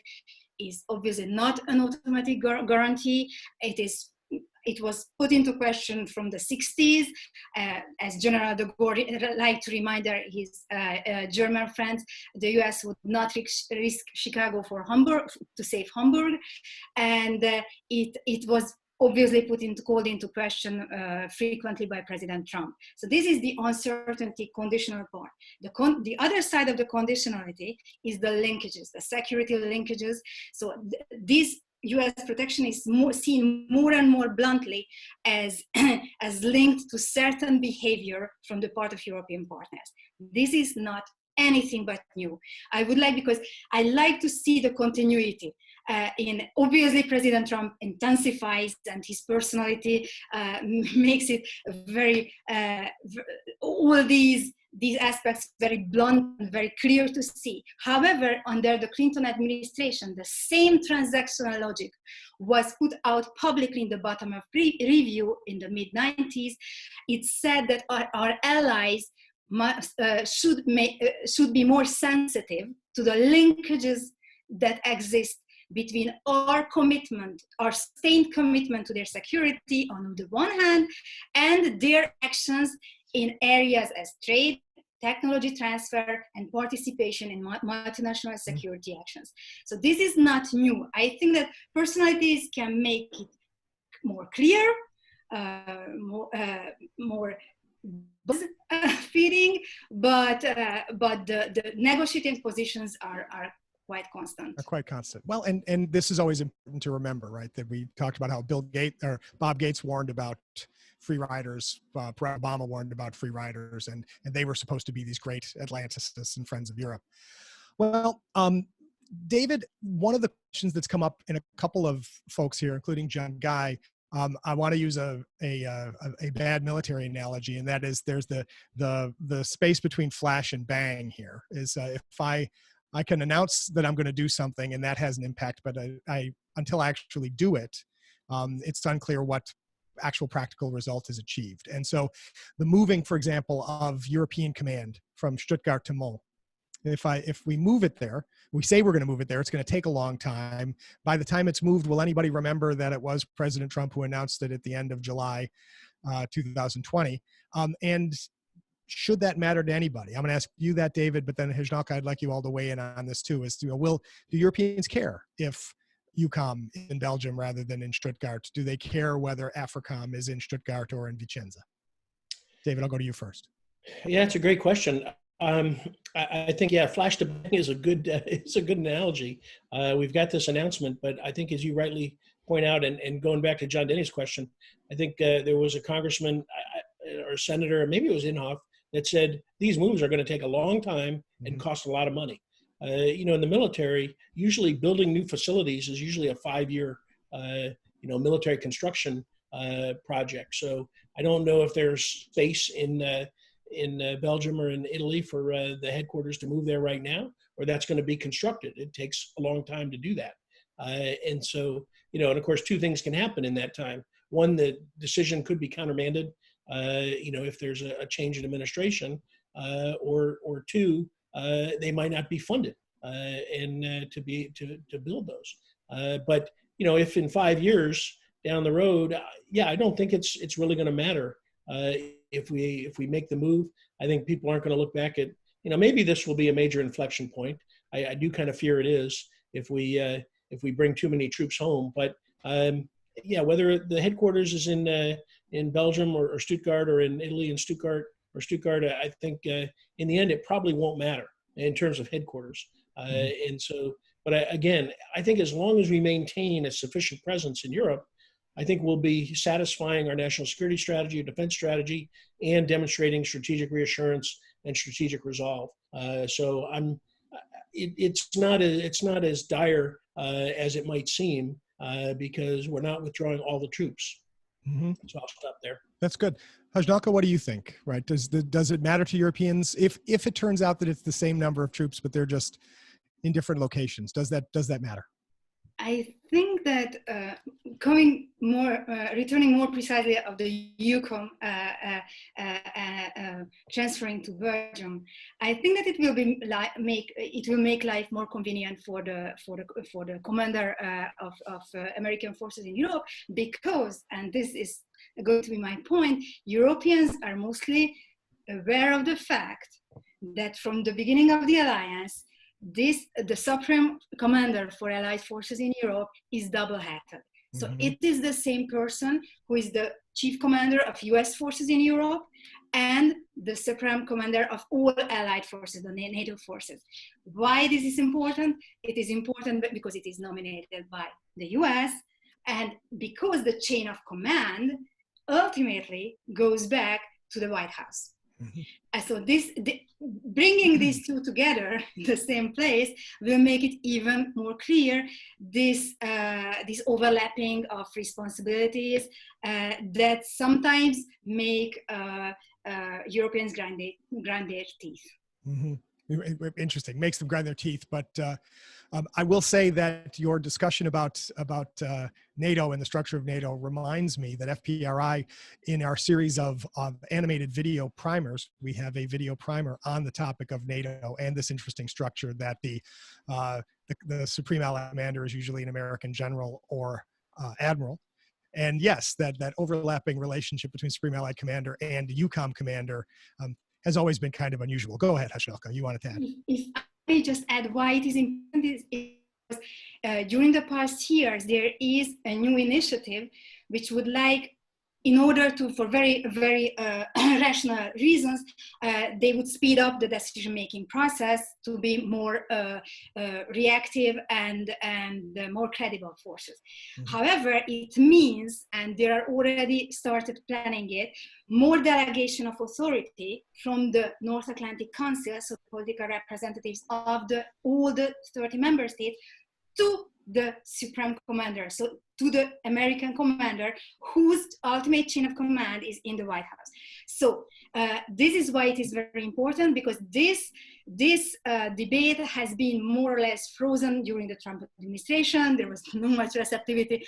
is obviously not an automatic guarantee. It was put into question from the 60s, as General de Gaulle liked to remind his German friends, the US would not risk Chicago for Hamburg, to save Hamburg. And it was obviously called into question frequently by President Trump. So this is the uncertainty conditional part. The other side of the conditionality is the linkages, the security linkages. So these U.S. protection is seen more and more bluntly as, as linked to certain behavior from the part of European partners. This is not anything but new. I would like, because I like to see the continuity. Obviously, President Trump intensifies, and his personality makes it very, all these aspects very blunt and very clear to see. However, under the Clinton administration, the same transactional logic was put out publicly in the bottom-up review in the mid-90s. It said that our allies should be more sensitive to the linkages that exist between our commitment, our sustained commitment to their security on the one hand, and their actions in areas as trade, technology transfer, and participation in multinational security actions. So this is not new. I think that personalities can make it more clear, more feeding, but the negotiating positions are quite constant. Are quite constant. Well, and this is always important to remember, right? That we talked about how Bob Gates warned about free riders, Barack Obama warned about free riders, and they were supposed to be these great Atlanticists and friends of Europe. Well, David, one of the questions that's come up in a couple of folks here, including John Guy, I want to use a bad military analogy, and that is there's the space between flash and bang here. Is if I can announce that I'm going to do something and that has an impact, but until I actually do it, it's unclear what actual practical result is achieved. And so the moving, for example, of European command from Stuttgart to Mons, if we move it there, we say we're going to move it there, it's going to take a long time. By the time it's moved, will anybody remember that it was President Trump who announced it at the end of July 2020? And should that matter to anybody? I'm going to ask you that, David, but then Hajnalka, I'd like you all to weigh in on this too. Do Europeans care if EUCOM is in Belgium rather than in Stuttgart? Do they care whether AFRICOM is in Stuttgart or in Vicenza? David, I'll go to you first. Yeah, it's a great question. I think, yeah, flash to bang is a good analogy. We've got this announcement, but I think, as you rightly point out, and going back to John Denny's question, I think there was a congressman or senator, maybe it was Inhofe, that said these moves are going to take a long time and cost a lot of money. In the military, usually building new facilities is usually a 5-year, military construction project. So I don't know if there's space in Belgium or in Italy for the headquarters to move there right now, or that's going to be constructed. It takes a long time to do that. And so, and of course, two things can happen in that time. One, the decision could be countermanded, if there's a change in administration, or two, they might not be funded to build those. But if in 5 years down the road, I don't think it's really going to matter if we make the move. I think people aren't going to look back at maybe this will be a major inflection point. I do kind of fear it is if we bring too many troops home. But whether the headquarters is in Belgium or Stuttgart, or in Italy and Stuttgart, I think in the end it probably won't matter in terms of headquarters. And so, but I think as long as we maintain a sufficient presence in Europe, I think we'll be satisfying our national security strategy, defense strategy, and demonstrating strategic reassurance and strategic resolve. So it's not as dire as it might seem, because we're not withdrawing all the troops. So I'll stop there. That's good. Hajnalka, what do you think? Right? Does it matter to Europeans if it turns out that it's the same number of troops, but they're just in different locations? Does that matter? I think that returning more precisely of the EUCOM transferring to Belgium, I think that it will make life more convenient for the commander of American forces in Europe, because, and this is going to be my point, Europeans are mostly aware of the fact that from the beginning of the alliance, the supreme commander for allied forces in Europe is double-hatted. So it is the same person who is the chief commander of US forces in Europe and the supreme commander of all allied forces, the NATO forces. Why this is important? It is important because it is nominated by the US, and because the chain of command ultimately goes back to the White House. And so bringing these two together in the same place will make it even more clear this overlapping of responsibilities that sometimes make Europeans grind their teeth. Interesting, makes them grind their teeth. But I will say that your discussion about NATO and the structure of NATO reminds me that FPRI, in our series of animated video primers, we have a video primer on the topic of NATO and this interesting structure that the Supreme Allied Commander is usually an American general or admiral. And yes, that overlapping relationship between Supreme Allied Commander and EUCOM Commander has always been kind of unusual. Go ahead, Hashnelka, you wanted to add. If I may just add why it is important, is during the past years, there is a new initiative which would like, in order to, for very, very rational reasons, they would speed up the decision-making process to be more reactive and more credible forces. However, it means, and they are already started planning it, more delegation of authority from the North Atlantic Council, so political representatives of all the 30 member states, to the Supreme Commander, so to the American commander, whose ultimate chain of command is in the White House. So this is why it is very important, because this debate has been more or less frozen during the Trump administration. There was not much receptivity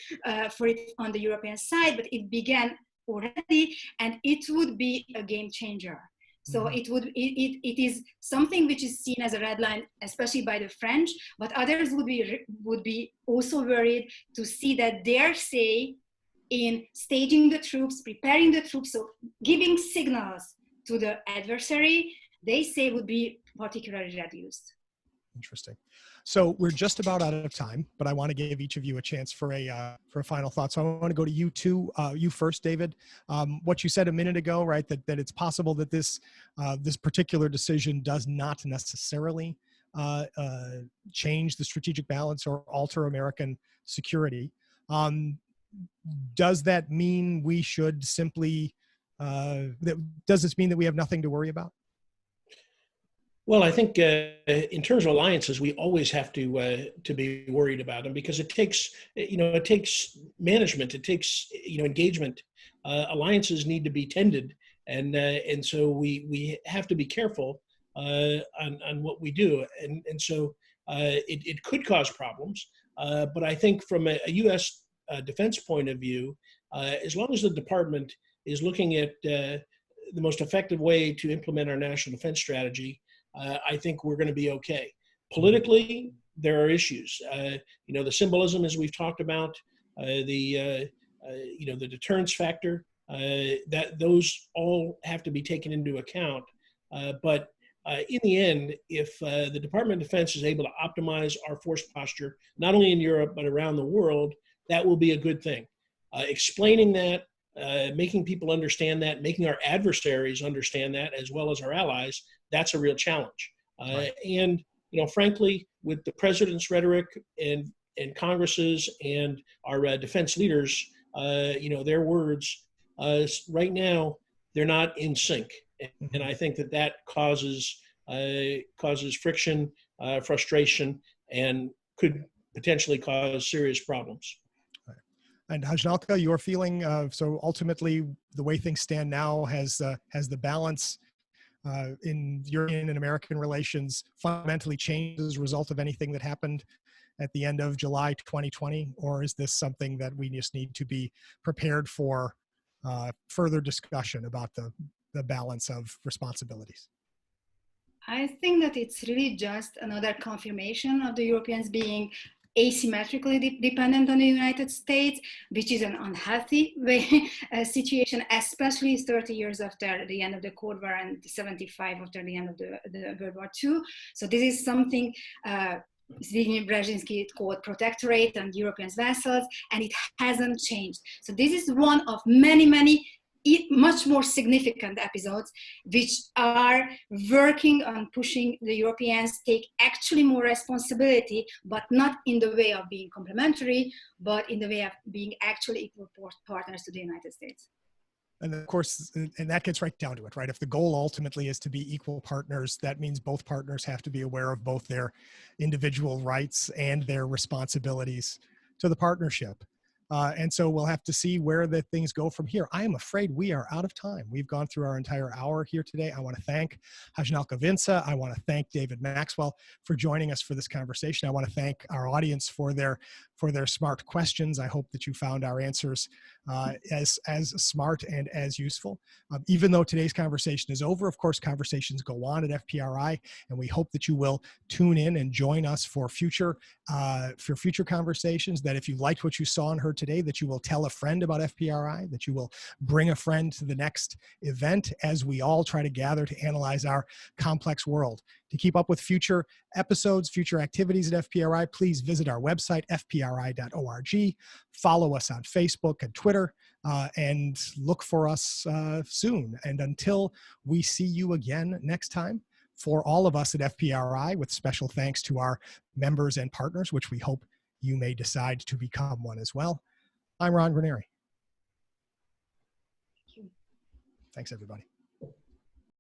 for it on the European side, but it began already, and it would be a game changer. So it is something which is seen as a red line, especially by the French, but others would be also worried to see that their say in staging the troops, preparing the troops, so giving signals to the adversary, they say would be particularly reduced. Interesting. So we're just about out of time, but I want to give each of you a chance for a final thought. So I want to go to you two, you first, David. What you said a minute ago, right? That it's possible that this particular decision does not necessarily change the strategic balance or alter American security. Does that mean we should simply? Does this mean that we have nothing to worry about? Well, I think in terms of alliances, we always have to be worried about them, because it takes management, it takes engagement. Alliances need to be tended, and so we have to be careful on what we do, and so it could cause problems. But I think from a U.S. Defense point of view, as long as the department is looking at the most effective way to implement our national defense strategy, I think we're going to be okay. Politically, there are issues. The symbolism, as we've talked about, the deterrence factor, that those all have to be taken into account. But in the end, if the Department of Defense is able to optimize our force posture, not only in Europe, but around the world, that will be a good thing. Explaining that, making people understand that, making our adversaries understand that, as well as our allies, that's a real challenge. Right. And frankly, with the president's rhetoric and Congress's and our defense leaders, their words right now, they're not in sync, and I think that causes friction, frustration, and could potentially cause serious problems. And Hashnelka, your feeling so ultimately the way things stand now has the balance in European and American relations fundamentally changed as a result of anything that happened at the end of July 2020, or is this something that we just need to be prepared for further discussion about the balance of responsibilities? I think that it's really just another confirmation of the Europeans being asymmetrically dependent on the United States, which is an unhealthy situation, especially 30 years after the end of the Cold War and 75 after the end of the World War II. So this is something Zbigniew Brzezinski called protectorate and European vassals, and it hasn't changed. So this is one of many much more significant episodes which are working on pushing the Europeans take actually more responsibility, but not in the way of being complementary, but in the way of being actually equal partners to the United States. And of course, and that gets right down to it, right? If the goal ultimately is to be equal partners, that means both partners have to be aware of both their individual rights and their responsibilities to the partnership. And so we'll have to see where the things go from here. I am afraid we are out of time. We've gone through our entire hour here today. I want to thank Hajnalka Vinca. I want to thank David Maxwell for joining us for this conversation. I want to thank our audience for their smart questions. I hope that you found our answers as smart and as useful. Even though today's conversation is over, of course, conversations go on at FPRI, and we hope that you will tune in and join us for future conversations, that if you liked what you saw and heard today, that you will tell a friend about FPRI, that you will bring a friend to the next event as we all try to gather to analyze our complex world. To keep up with future episodes, future activities at FPRI, please visit our website, fpri.org. Follow us on Facebook and Twitter, and look for us soon. And until we see you again next time, for all of us at FPRI, with special thanks to our members and partners, which we hope you may decide to become one as well, I'm Ron Granieri. Thank you. Thanks, everybody.